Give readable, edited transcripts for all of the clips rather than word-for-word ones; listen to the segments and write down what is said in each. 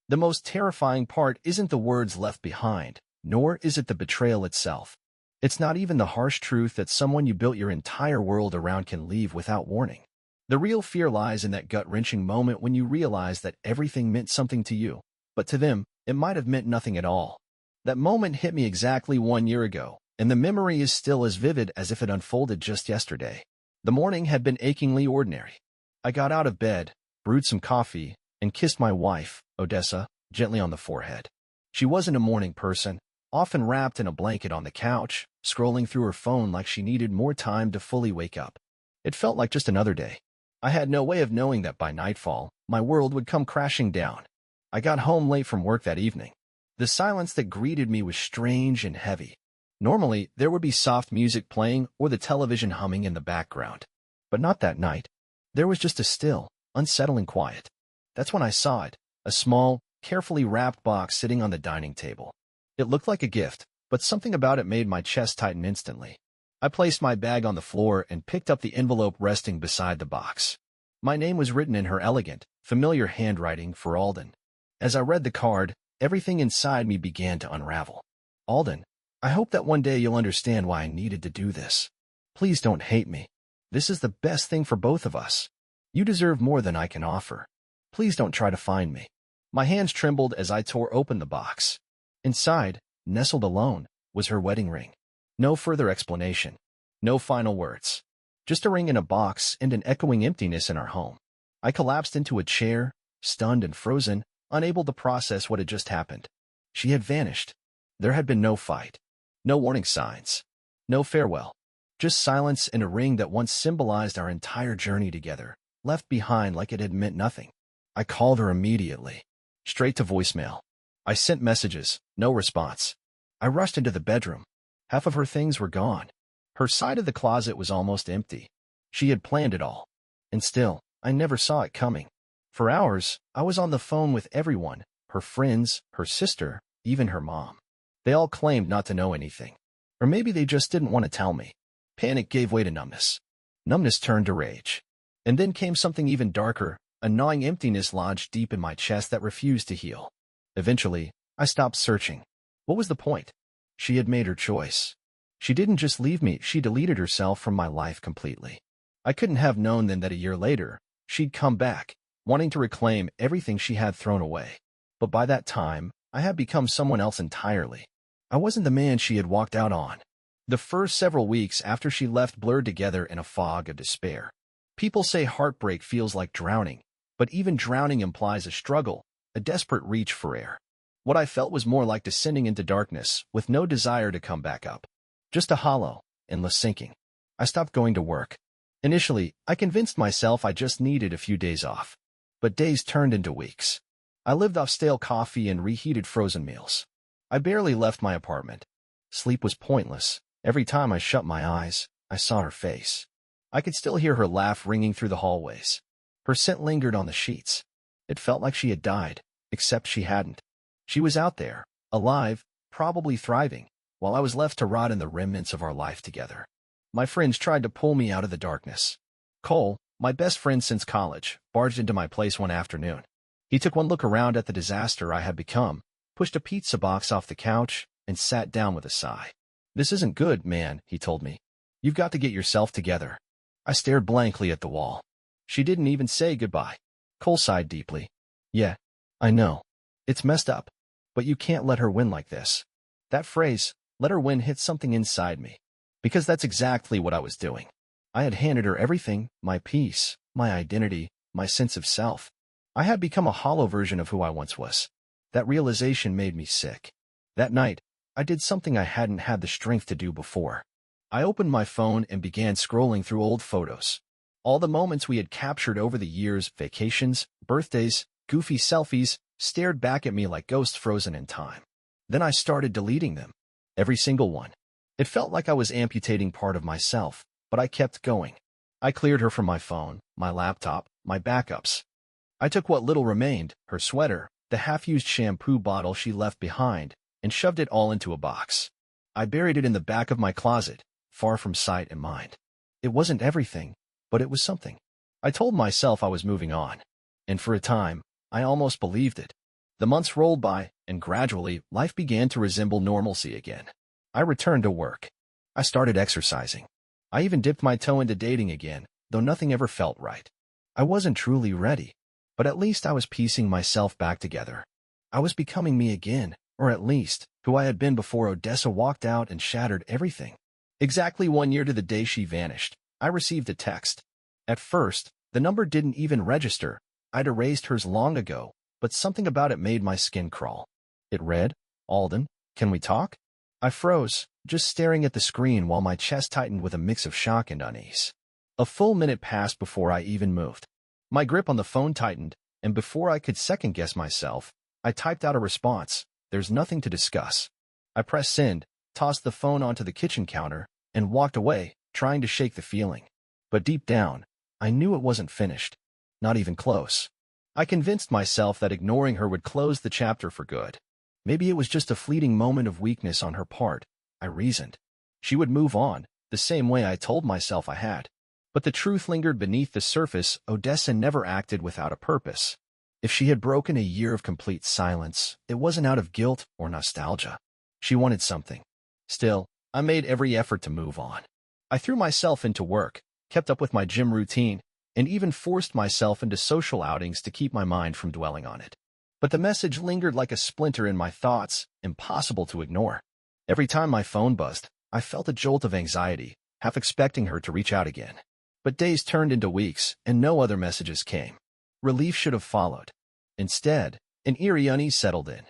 The most terrifying part isn't the words left behind, nor is it the betrayal itself. It's not even the harsh truth that someone you built your entire world around can leave without warning. The real fear lies in that gut-wrenching moment when you realize that everything meant something to you, but to them, it might have meant nothing at all. That moment hit me exactly 1 year ago, and the memory is still as vivid as if it unfolded just yesterday. The morning had been achingly ordinary. I got out of bed, brewed some coffee, and kissed my wife, Odessa, gently on the forehead. She wasn't a morning person, often wrapped in a blanket on the couch, scrolling through her phone like she needed more time to fully wake up. It felt like just another day. I had no way of knowing that by nightfall, my world would come crashing down. I got home late from work that evening. The silence that greeted me was strange and heavy. Normally, there would be soft music playing or the television humming in the background. But not that night. There was just a still, unsettling quiet. That's when I saw it, a small, carefully wrapped box sitting on the dining table. It looked like a gift, but something about it made my chest tighten instantly. I placed my bag on the floor and picked up the envelope resting beside the box. My name was written in her elegant, familiar handwriting for Alden. As I read the card, everything inside me began to unravel. Alden, I hope that one day you'll understand why I needed to do this. Please don't hate me. This is the best thing for both of us. You deserve more than I can offer. Please don't try to find me. My hands trembled as I tore open the box. Inside, nestled alone, was her wedding ring. No further explanation. No final words. Just a ring in a box and an echoing emptiness in our home. I collapsed into a chair, stunned and frozen, unable to process what had just happened. She had vanished. There had been no fight. No warning signs. No farewell. Just silence and a ring that once symbolized our entire journey together, left behind like it had meant nothing. I called her immediately. Straight to voicemail. I sent messages. No response. I rushed into the bedroom. Half of her things were gone. Her side of the closet was almost empty. She had planned it all. And still, I never saw it coming. For hours, I was on the phone with everyone, her friends, her sister, even her mom. They all claimed not to know anything. Or maybe they just didn't want to tell me. Panic gave way to numbness. Numbness turned to rage. And then came something even darker, a gnawing emptiness lodged deep in my chest that refused to heal. Eventually, I stopped searching. What was the point? She had made her choice. She didn't just leave me, she deleted herself from my life completely. I couldn't have known then that a year later, she'd come back, wanting to reclaim everything she had thrown away. But by that time, I had become someone else entirely. I wasn't the man she had walked out on. The first several weeks after she left blurred together in a fog of despair. People say heartbreak feels like drowning, but even drowning implies a struggle, a desperate reach for air. What I felt was more like descending into darkness, with no desire to come back up. Just a hollow, endless sinking. I stopped going to work. Initially, I convinced myself I just needed a few days off. But days turned into weeks. I lived off stale coffee and reheated frozen meals. I barely left my apartment. Sleep was pointless. Every time I shut my eyes, I saw her face. I could still hear her laugh ringing through the hallways. Her scent lingered on the sheets. It felt like she had died, except she hadn't. She was out there, alive, probably thriving, while I was left to rot in the remnants of our life together. My friends tried to pull me out of the darkness. Cole, my best friend since college, barged into my place one afternoon. He took one look around at the disaster I had become, pushed a pizza box off the couch, and sat down with a sigh. "This isn't good, man," he told me. "You've got to get yourself together." I stared blankly at the wall. She didn't even say goodbye. Cole sighed deeply. "Yeah, I know. It's messed up. But you can't let her win like this." That phrase, "let her win," hit something inside me. Because that's exactly what I was doing. I had handed her everything, my peace, my identity, my sense of self. I had become a hollow version of who I once was. That realization made me sick. That night, I did something I hadn't had the strength to do before. I opened my phone and began scrolling through old photos. All the moments we had captured over the years, vacations, birthdays, goofy selfies, stared back at me like ghosts frozen in time. Then I started deleting them. Every single one. It felt like I was amputating part of myself, but I kept going. I cleared her from my phone, my laptop, my backups. I took what little remained, her sweater, the half-used shampoo bottle she left behind, and shoved it all into a box. I buried it in the back of my closet, far from sight and mind. It wasn't everything, but it was something. I told myself I was moving on. And for a time, I almost believed it. The months rolled by, and gradually, life began to resemble normalcy again. I returned to work. I started exercising. I even dipped my toe into dating again, though nothing ever felt right. I wasn't truly ready, but at least I was piecing myself back together. I was becoming me again, or at least, who I had been before Odessa walked out and shattered everything. Exactly 1 year to the day she vanished, I received a text. At first, the number didn't even register. I'd erased hers long ago, but something about it made my skin crawl. It read, "Alden, can we talk?" I froze, just staring at the screen while my chest tightened with a mix of shock and unease. A full minute passed before I even moved. My grip on the phone tightened, and before I could second-guess myself, I typed out a response, "There's nothing to discuss." I pressed send, tossed the phone onto the kitchen counter, and walked away, trying to shake the feeling. But deep down, I knew it wasn't finished. Not even close. I convinced myself that ignoring her would close the chapter for good. Maybe it was just a fleeting moment of weakness on her part, I reasoned. She would move on, the same way I told myself I had. But the truth lingered beneath the surface. Odessa never acted without a purpose. If she had broken a year of complete silence, it wasn't out of guilt or nostalgia. She wanted something. Still, I made every effort to move on. I threw myself into work, kept up with my gym routine, and even forced myself into social outings to keep my mind from dwelling on it. But the message lingered like a splinter in my thoughts, impossible to ignore. Every time my phone buzzed, I felt a jolt of anxiety, half expecting her to reach out again. But days turned into weeks, and no other messages came. Relief should have followed. Instead, an eerie unease settled in.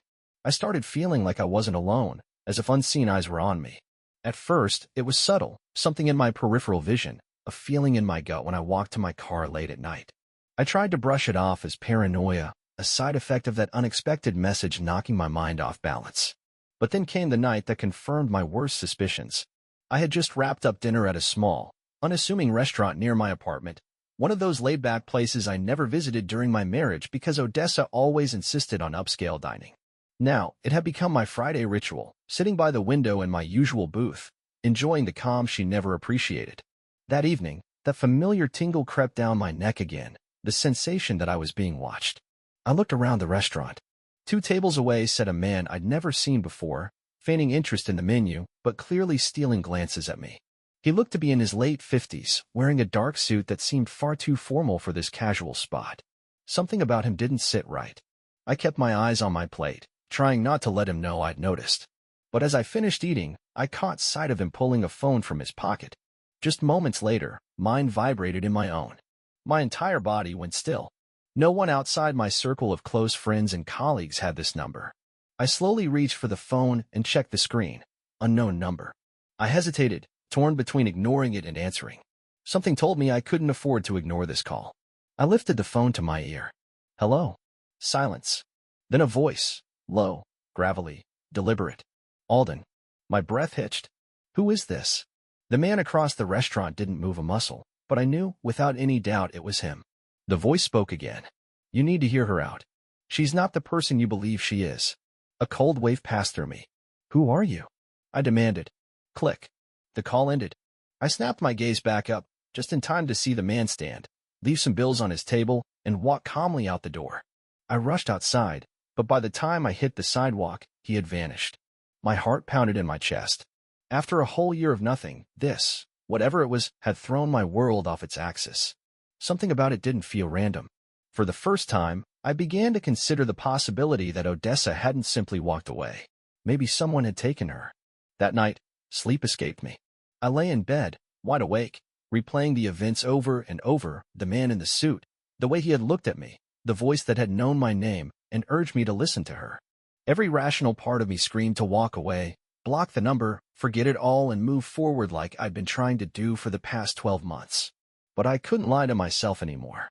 I started feeling like I wasn't alone, as if unseen eyes were on me. At first, it was subtle, something in my peripheral vision, a feeling in my gut when I walked to my car late at night. I tried to brush it off as paranoia, a side effect of that unexpected message knocking my mind off balance. But then came the night that confirmed my worst suspicions. I had just wrapped up dinner at a small, unassuming restaurant near my apartment, one of those laid-back places I never visited during my marriage because Odessa always insisted on upscale dining. Now, it had become my Friday ritual, sitting by the window in my usual booth, enjoying the calm she never appreciated. That evening, that familiar tingle crept down my neck again, the sensation that I was being watched. I looked around the restaurant. 2 tables away sat a man I'd never seen before, feigning interest in the menu, but clearly stealing glances at me. He looked to be in his late 50s, wearing a dark suit that seemed far too formal for this casual spot. Something about him didn't sit right. I kept my eyes on my plate, trying not to let him know I'd noticed. But as I finished eating, I caught sight of him pulling a phone from his pocket. Just moments later, mine vibrated in my own. My entire body went still. No one outside my circle of close friends and colleagues had this number. I slowly reached for the phone and checked the screen. Unknown number. I hesitated, torn between ignoring it and answering. Something told me I couldn't afford to ignore this call. I lifted the phone to my ear. "Hello." Silence. Then a voice, low, gravelly, deliberate. "Alden." My breath hitched. Who is this? The man across the restaurant didn't move a muscle, but I knew, without any doubt, it was him. The voice spoke again. "You need to hear her out. She's not the person you believe she is." A cold wave passed through me. "Who are you?" I demanded. Click. The call ended. I snapped my gaze back up, just in time to see the man stand, leave some bills on his table, and walk calmly out the door. I rushed outside, but by the time I hit the sidewalk, he had vanished. My heart pounded in my chest. After a whole year of nothing, this, whatever it was, had thrown my world off its axis. Something about it didn't feel random. For the first time, I began to consider the possibility that Odessa hadn't simply walked away. Maybe someone had taken her. That night, sleep escaped me. I lay in bed, wide awake, replaying the events over and over, the man in the suit, the way he had looked at me, the voice that had known my name and urged me to listen to her. Every rational part of me screamed to walk away, block the number, forget it all, and move forward like I'd been trying to do for the past 12 months. But I couldn't lie to myself anymore.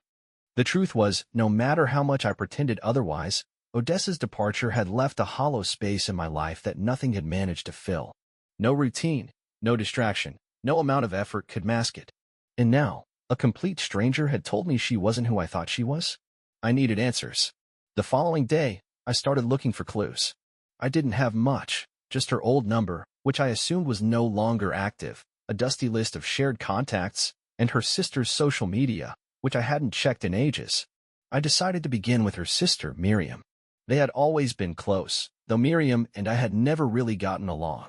The truth was, no matter how much I pretended otherwise, Odessa's departure had left a hollow space in my life that nothing had managed to fill. No routine, no distraction, no amount of effort could mask it. And now, a complete stranger had told me she wasn't who I thought she was? I needed answers. The following day, I started looking for clues. I didn't have much, just her old number, which I assumed was no longer active, a dusty list of shared contacts, and her sister's social media, which I hadn't checked in ages. I decided to begin with her sister, Miriam. They had always been close, though Miriam and I had never really gotten along.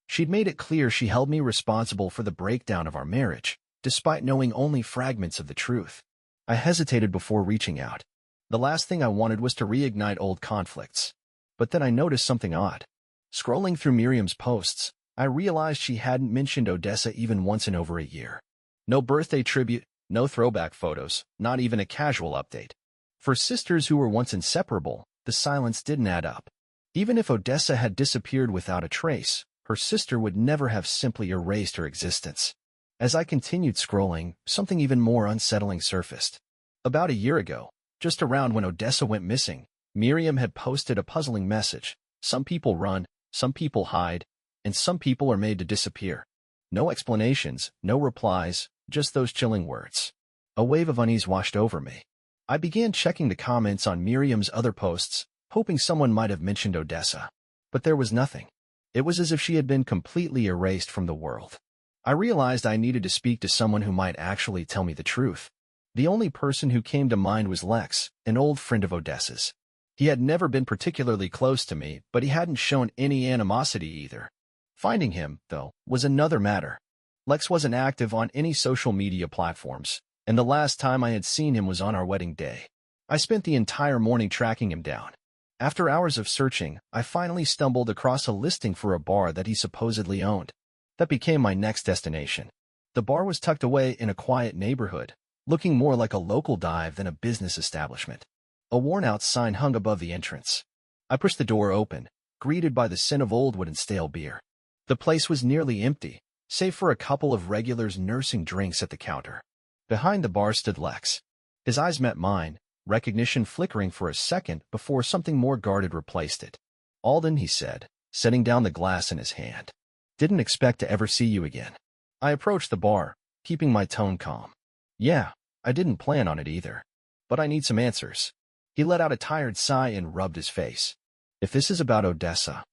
She'd made it clear she held me responsible for the breakdown of our marriage, despite knowing only fragments of the truth. I hesitated before reaching out. The last thing I wanted was to reignite old conflicts. But then I noticed something odd. Scrolling through Miriam's posts, I realized she hadn't mentioned Odessa even once in over a year. No birthday tribute, no throwback photos, not even a casual update. For sisters who were once inseparable, the silence didn't add up. Even if Odessa had disappeared without a trace, her sister would never have simply erased her existence. As I continued scrolling, something even more unsettling surfaced. About a year ago, just around when Odessa went missing, Miriam had posted a puzzling message. Some people run, some people hide, and some people are made to disappear. No explanations, no replies, just those chilling words. A wave of unease washed over me. I began checking the comments on Miriam's other posts, hoping someone might have mentioned Odessa. But there was nothing. It was as if she had been completely erased from the world. I realized I needed to speak to someone who might actually tell me the truth. The only person who came to mind was Lex, an old friend of Odessa's. He had never been particularly close to me, but he hadn't shown any animosity either. Finding him, though, was another matter. Lex wasn't active on any social media platforms, and the last time I had seen him was on our wedding day. I spent the entire morning tracking him down. After hours of searching, I finally stumbled across a listing for a bar that he supposedly owned. That became my next destination. The bar was tucked away in a quiet neighborhood, looking more like a local dive than a business establishment. A worn-out sign hung above the entrance. I pushed the door open, greeted by the scent of old wood and stale beer. The place was nearly empty, save for a couple of regulars nursing drinks at the counter. Behind the bar stood Lex. His eyes met mine, recognition flickering for a second before something more guarded replaced it. "Alden," he said, setting down the glass in his hand. "Didn't expect to ever see you again." I approached the bar, keeping my tone calm. "Yeah, I didn't plan on it either. But I need some answers." He let out a tired sigh and rubbed his face. "If this is about Odessa."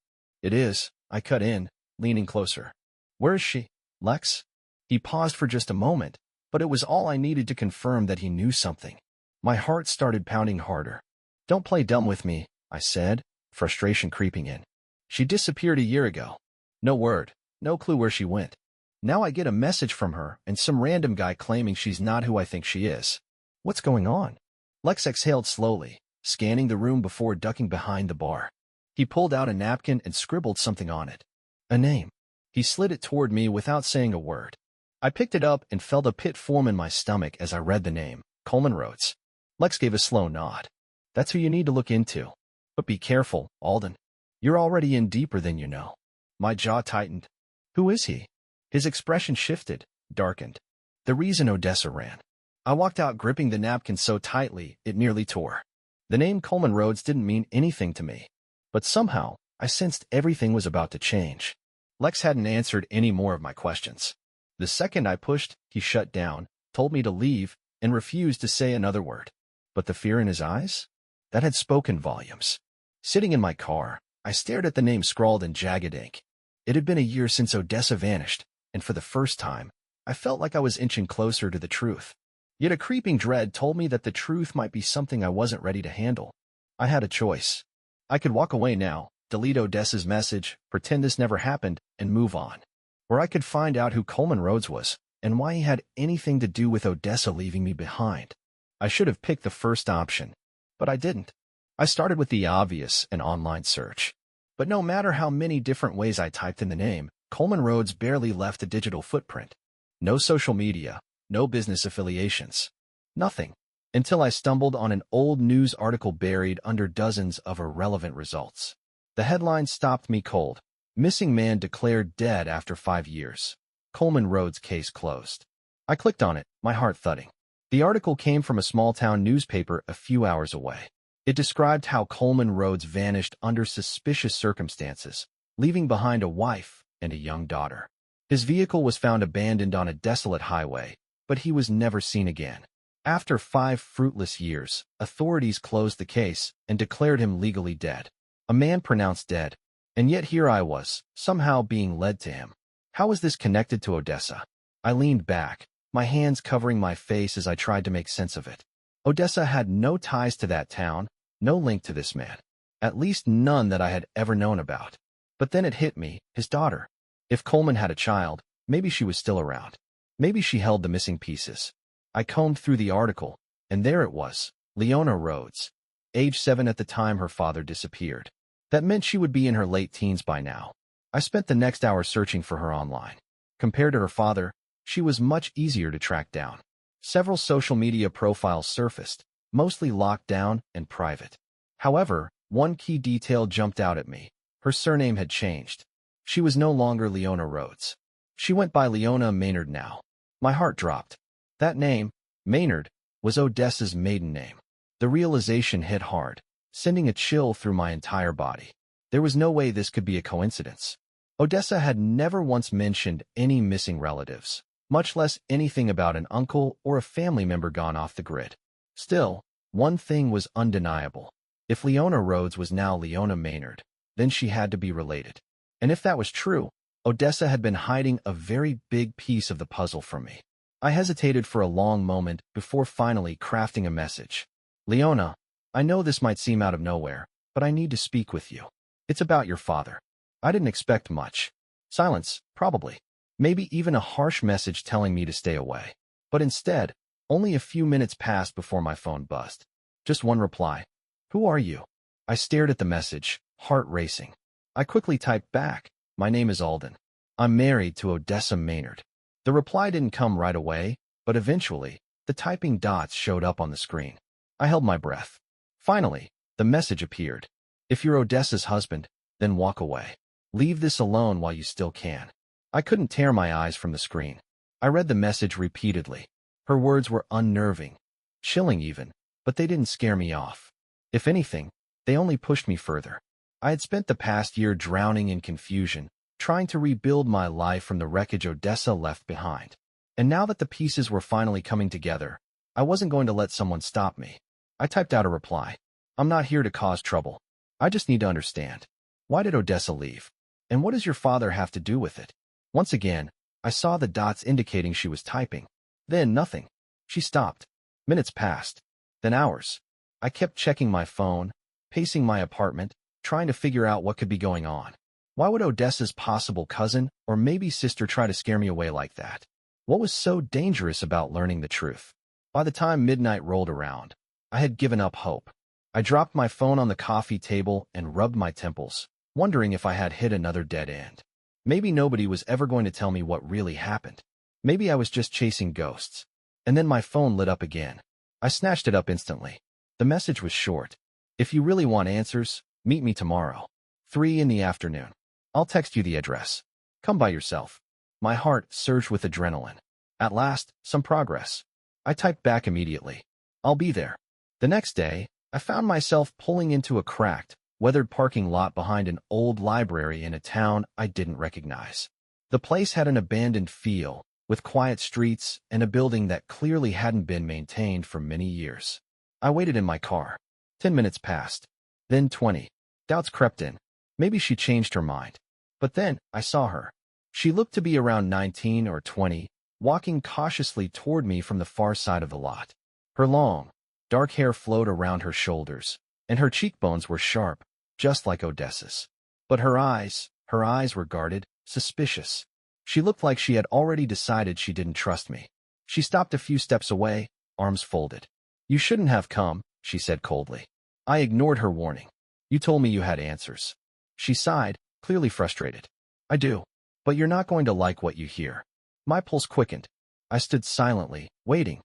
"It is," I cut in, leaning closer. "Where is she, Lex?" He paused for just a moment, but it was all I needed to confirm that he knew something. My heart started pounding harder. "Don't play dumb with me," I said, frustration creeping in. "She disappeared a year ago. No word, no clue where she went. Now I get a message from her and some random guy claiming she's not who I think she is. What's going on?" Lex exhaled slowly, scanning the room before ducking behind the bar. He pulled out a napkin and scribbled something on it. A name. He slid it toward me without saying a word. I picked it up and felt a pit form in my stomach as I read the name, Coleman Rhodes. Lex gave a slow nod. "That's who you need to look into. But be careful, Alden. You're already in deeper than you know." My jaw tightened. "Who is he?" His expression shifted, darkened. "The reason Odessa ran." I walked out gripping the napkin so tightly it nearly tore. The name Coleman Rhodes didn't mean anything to me. But somehow, I sensed everything was about to change. Lex hadn't answered any more of my questions. The second I pushed, he shut down, told me to leave, and refused to say another word. But the fear in his eyes? That had spoken volumes. Sitting in my car, I stared at the name scrawled in jagged ink. It had been a year since Odessa vanished, and for the first time, I felt like I was inching closer to the truth. Yet a creeping dread told me that the truth might be something I wasn't ready to handle. I had a choice. I could walk away now, delete Odessa's message, pretend this never happened, and move on. Or I could find out who Coleman Rhodes was, and why he had anything to do with Odessa leaving me behind. I should have picked the first option, but I didn't. I started with the obvious, an online search. But no matter how many different ways I typed in the name, Coleman Rhodes barely left a digital footprint. No social media, no business affiliations. Nothing. Until I stumbled on an old news article buried under dozens of irrelevant results. The headline stopped me cold. "Missing man declared dead after 5 years. Coleman Rhodes case closed." I clicked on it, my heart thudding. The article came from a small-town newspaper a few hours away. It described how Coleman Rhodes vanished under suspicious circumstances, leaving behind a wife and a young daughter. His vehicle was found abandoned on a desolate highway, but he was never seen again. After 5 fruitless years, authorities closed the case and declared him legally dead. A man pronounced dead, and yet here I was, somehow being led to him. How was this connected to Odessa? I leaned back, my hands covering my face as I tried to make sense of it. Odessa had no ties to that town, no link to this man. At least none that I had ever known about. But then it hit me, his daughter. If Coleman had a child, maybe she was still around. Maybe she held the missing pieces. I combed through the article, and there it was, Leona Rhodes. Age 7 at the time her father disappeared. That meant she would be in her late teens by now. I spent the next hour searching for her online. Compared to her father, she was much easier to track down. Several social media profiles surfaced, mostly locked down and private. However, one key detail jumped out at me. Her surname had changed. She was no longer Leona Rhodes. She went by Leona Maynard now. My heart dropped. That name, Maynard, was Odessa's maiden name. The realization hit hard, sending a chill through my entire body. There was no way this could be a coincidence. Odessa had never once mentioned any missing relatives, much less anything about an uncle or a family member gone off the grid. Still, one thing was undeniable. If Leona Rhodes was now Leona Maynard, then she had to be related. And if that was true, Odessa had been hiding a very big piece of the puzzle from me. I hesitated for a long moment before finally crafting a message. Leona, I know this might seem out of nowhere, but I need to speak with you. It's about your father. I didn't expect much. Silence, probably. Maybe even a harsh message telling me to stay away. But instead, only a few minutes passed before my phone buzzed. Just one reply. Who are you? I stared at the message, heart racing. I quickly typed back. My name is Alden. I'm married to Odessa Maynard. The reply didn't come right away, but eventually, the typing dots showed up on the screen. I held my breath. Finally, the message appeared. If you're Odessa's husband, then walk away. Leave this alone while you still can. I couldn't tear my eyes from the screen. I read the message repeatedly. Her words were unnerving, chilling even, but they didn't scare me off. If anything, they only pushed me further. I had spent the past year drowning in confusion, trying to rebuild my life from the wreckage Odessa left behind. And now that the pieces were finally coming together, I wasn't going to let someone stop me. I typed out a reply. I'm not here to cause trouble. I just need to understand. Why did Odessa leave? And what does your father have to do with it? Once again, I saw the dots indicating she was typing. Then nothing. She stopped. Minutes passed. Then hours. I kept checking my phone, pacing my apartment, trying to figure out what could be going on. Why would Odessa's possible cousin or maybe sister try to scare me away like that? What was so dangerous about learning the truth? By the time midnight rolled around, I had given up hope. I dropped my phone on the coffee table and rubbed my temples, wondering if I had hit another dead end. Maybe nobody was ever going to tell me what really happened. Maybe I was just chasing ghosts. And then my phone lit up again. I snatched it up instantly. The message was short. If you really want answers, meet me tomorrow. 3 in the afternoon. I'll text you the address. Come by yourself. My heart surged with adrenaline. At last, some progress. I typed back immediately. I'll be there. The next day, I found myself pulling into a cracked, weathered parking lot behind an old library in a town I didn't recognize. The place had an abandoned feel, with quiet streets and a building that clearly hadn't been maintained for many years. I waited in my car. 10 minutes passed. Then 20. Doubts crept in. Maybe she changed her mind. But then, I saw her. She looked to be around 19 or 20, walking cautiously toward me from the far side of the lot. Her long, dark hair flowed around her shoulders, and her cheekbones were sharp, just like Odessa's. But her eyes were guarded, suspicious. She looked like she had already decided she didn't trust me. She stopped a few steps away, arms folded. You shouldn't have come, she said coldly. I ignored her warning. You told me you had answers. She sighed, clearly frustrated. I do. But you're not going to like what you hear. My pulse quickened. I stood silently, waiting.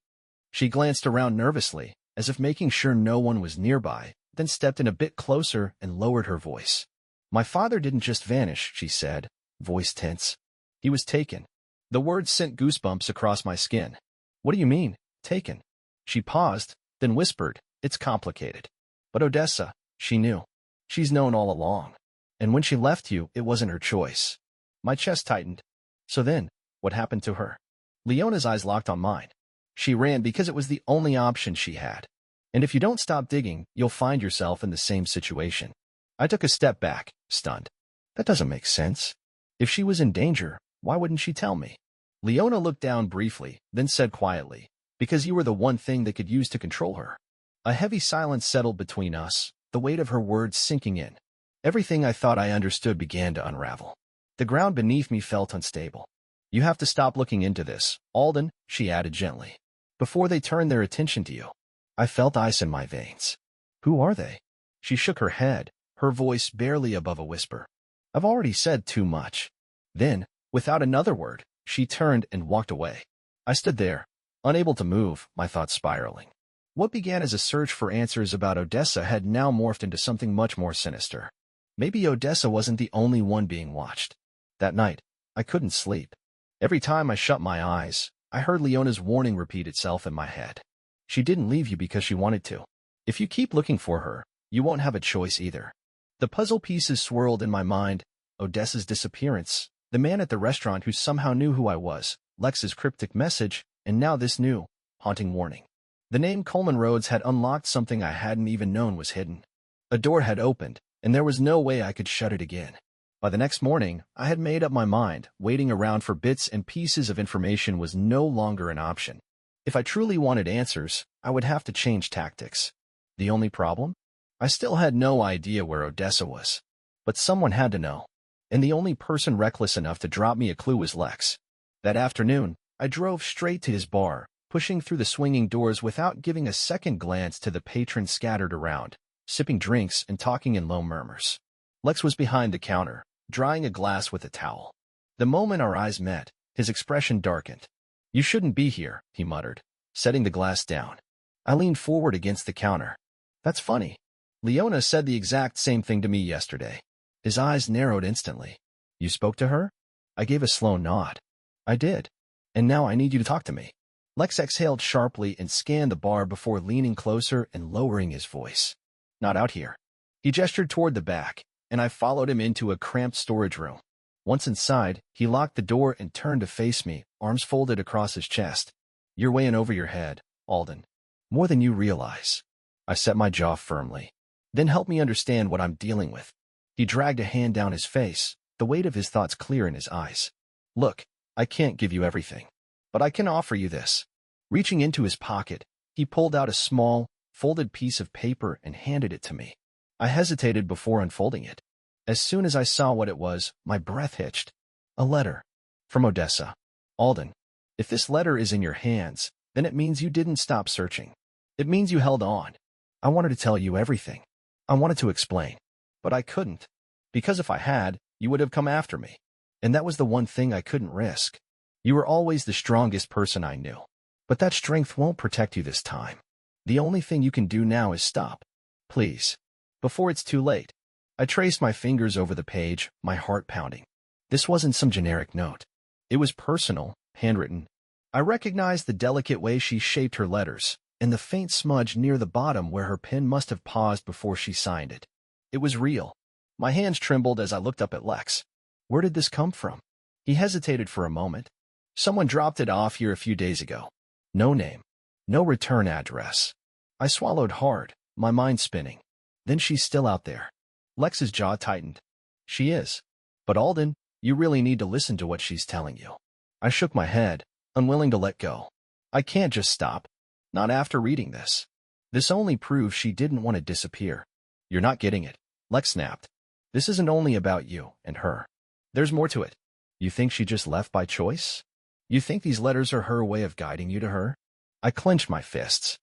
She glanced around nervously, as if making sure no one was nearby, then stepped in a bit closer and lowered her voice. My father didn't just vanish, she said, voice tense. He was taken. The words sent goosebumps across my skin. What do you mean, taken? She paused, then whispered, it's complicated. But Odessa, she knew. She's known all along. And when she left you, it wasn't her choice. My chest tightened. So then, what happened to her? Leona's eyes locked on mine. She ran because it was the only option she had. And if you don't stop digging, you'll find yourself in the same situation. I took a step back, stunned. That doesn't make sense. If she was in danger, why wouldn't she tell me? Leona looked down briefly, then said quietly, because you were the one thing they could use to control her. A heavy silence settled between us, the weight of her words sinking in. Everything I thought I understood began to unravel. The ground beneath me felt unstable. "You have to stop looking into this, Alden," she added gently, "before they turn their attention to you." I felt ice in my veins. "Who are they?" She shook her head, her voice barely above a whisper. "I've already said too much." Then, without another word, she turned and walked away. I stood there, unable to move, my thoughts spiraling. What began as a search for answers about Odessa had now morphed into something much more sinister. Maybe Odessa wasn't the only one being watched. That night, I couldn't sleep. Every time I shut my eyes, I heard Leona's warning repeat itself in my head. She didn't leave you because she wanted to. If you keep looking for her, you won't have a choice either. The puzzle pieces swirled in my mind: Odessa's disappearance, the man at the restaurant who somehow knew who I was, Lex's cryptic message, and now this new, haunting warning. The name Coleman Rhodes had unlocked something I hadn't even known was hidden. A door had opened, and there was no way I could shut it again. By the next morning, I had made up my mind. Waiting around for bits and pieces of information was no longer an option. If I truly wanted answers, I would have to change tactics. The only problem? I still had no idea where Odessa was. But someone had to know. And the only person reckless enough to drop me a clue was Lex. That afternoon, I drove straight to his bar, pushing through the swinging doors without giving a second glance to the patrons scattered around, sipping drinks and talking in low murmurs. Lex was behind the counter, drying a glass with a towel. The moment our eyes met, his expression darkened. "You shouldn't be here," he muttered, setting the glass down. I leaned forward against the counter. "That's funny. Leona said the exact same thing to me yesterday." His eyes narrowed instantly. "You spoke to her?" I gave a slow nod. "I did. And now I need you to talk to me." Lex exhaled sharply and scanned the bar before leaning closer and lowering his voice. "Not out here." He gestured toward the back, and I followed him into a cramped storage room. Once inside, he locked the door and turned to face me, arms folded across his chest. "You're way in over your head, Alden. More than you realize." I set my jaw firmly. "Then help me understand what I'm dealing with." He dragged a hand down his face, the weight of his thoughts clear in his eyes. "Look, I can't give you everything, but I can offer you this." Reaching into his pocket, he pulled out a small, folded piece of paper and handed it to me. I hesitated before unfolding it. As soon as I saw what it was, my breath hitched. A letter. From Odessa. "Alden, if this letter is in your hands, then it means you didn't stop searching. It means you held on. I wanted to tell you everything. I wanted to explain. But I couldn't. Because if I had, you would have come after me. And that was the one thing I couldn't risk. You were always the strongest person I knew. But that strength won't protect you this time. The only thing you can do now is stop. Please. Before it's too late." I traced my fingers over the page, my heart pounding. This wasn't some generic note. It was personal, handwritten. I recognized the delicate way she shaped her letters, and the faint smudge near the bottom where her pen must have paused before she signed it. It was real. My hands trembled as I looked up at Lex. "Where did this come from?" He hesitated for a moment. "Someone dropped it off here a few days ago. No name. No return address." I swallowed hard, my mind spinning. Then she's still out there. Lex's jaw tightened. "She is. But Alden, you really need to listen to what she's telling you." I shook my head, unwilling to let go. "I can't just stop. Not after reading this. This only proves she didn't want to disappear." "You're not getting it," Lex snapped. "This isn't only about you and her. There's more to it. You think she just left by choice? You think these letters are her way of guiding you to her?" I clenched my fists.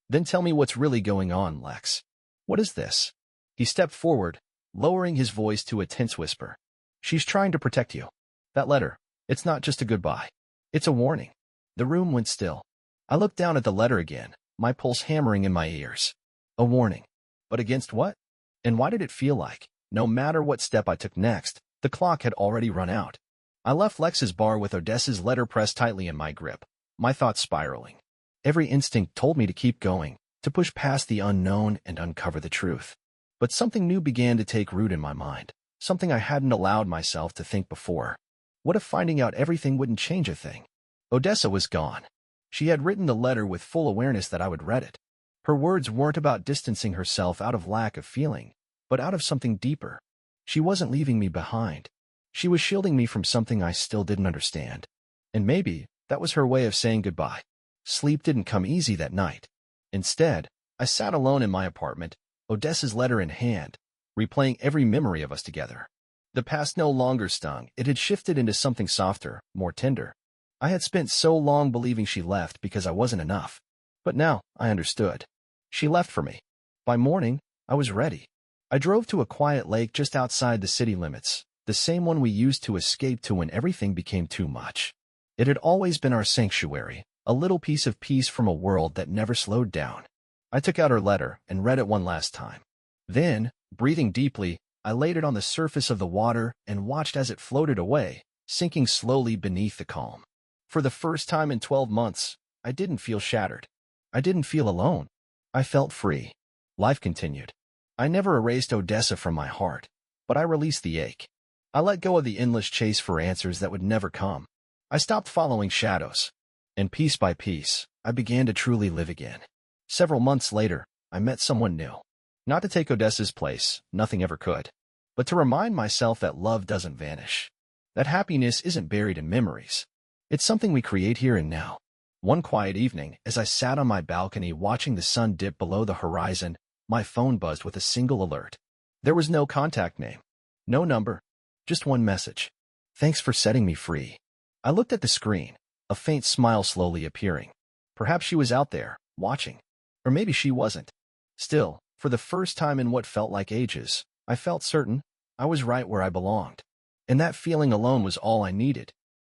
"Then tell me what's really going on, Lex. What is this?" He stepped forward, lowering his voice to a tense whisper. "She's trying to protect you. That letter, it's not just a goodbye. It's a warning." The room went still. I looked down at the letter again, my pulse hammering in my ears. A warning. But against what? And why did it feel like, no matter what step I took next, the clock had already run out? I left Lex's bar with Odessa's letter pressed tightly in my grip, my thoughts spiraling. Every instinct told me to keep going, to push past the unknown and uncover the truth. But something new began to take root in my mind, something I hadn't allowed myself to think before. What if finding out everything wouldn't change a thing? Odessa was gone. She had written the letter with full awareness that I would read it. Her words weren't about distancing herself out of lack of feeling, but out of something deeper. She wasn't leaving me behind. She was shielding me from something I still didn't understand. And maybe that was her way of saying goodbye. Sleep didn't come easy that night. Instead, I sat alone in my apartment, Odessa's letter in hand, replaying every memory of us together. The past no longer stung. It had shifted into something softer, more tender. I had spent so long believing she left because I wasn't enough. But now, I understood. She left for me. By morning, I was ready. I drove to a quiet lake just outside the city limits, the same one we used to escape to when everything became too much. It had always been our sanctuary, a little piece of peace from a world that never slowed down. I took out her letter and read it one last time. Then, breathing deeply, I laid it on the surface of the water and watched as it floated away, sinking slowly beneath the calm. For the first time in 12 months, I didn't feel shattered. I didn't feel alone. I felt free. Life continued. I never erased Odessa from my heart, but I released the ache. I let go of the endless chase for answers that would never come. I stopped following shadows. And piece by piece, I began to truly live again. Several months later, I met someone new. Not to take Odessa's place, nothing ever could. But to remind myself that love doesn't vanish. That happiness isn't buried in memories. It's something we create here and now. One quiet evening, as I sat on my balcony watching the sun dip below the horizon, my phone buzzed with a single alert. There was no contact name. No number. Just one message. Thanks for setting me free. I looked at the screen, a faint smile slowly appearing. Perhaps she was out there, watching. Or maybe she wasn't. Still, for the first time in what felt like ages, I felt certain I was right where I belonged. And that feeling alone was all I needed.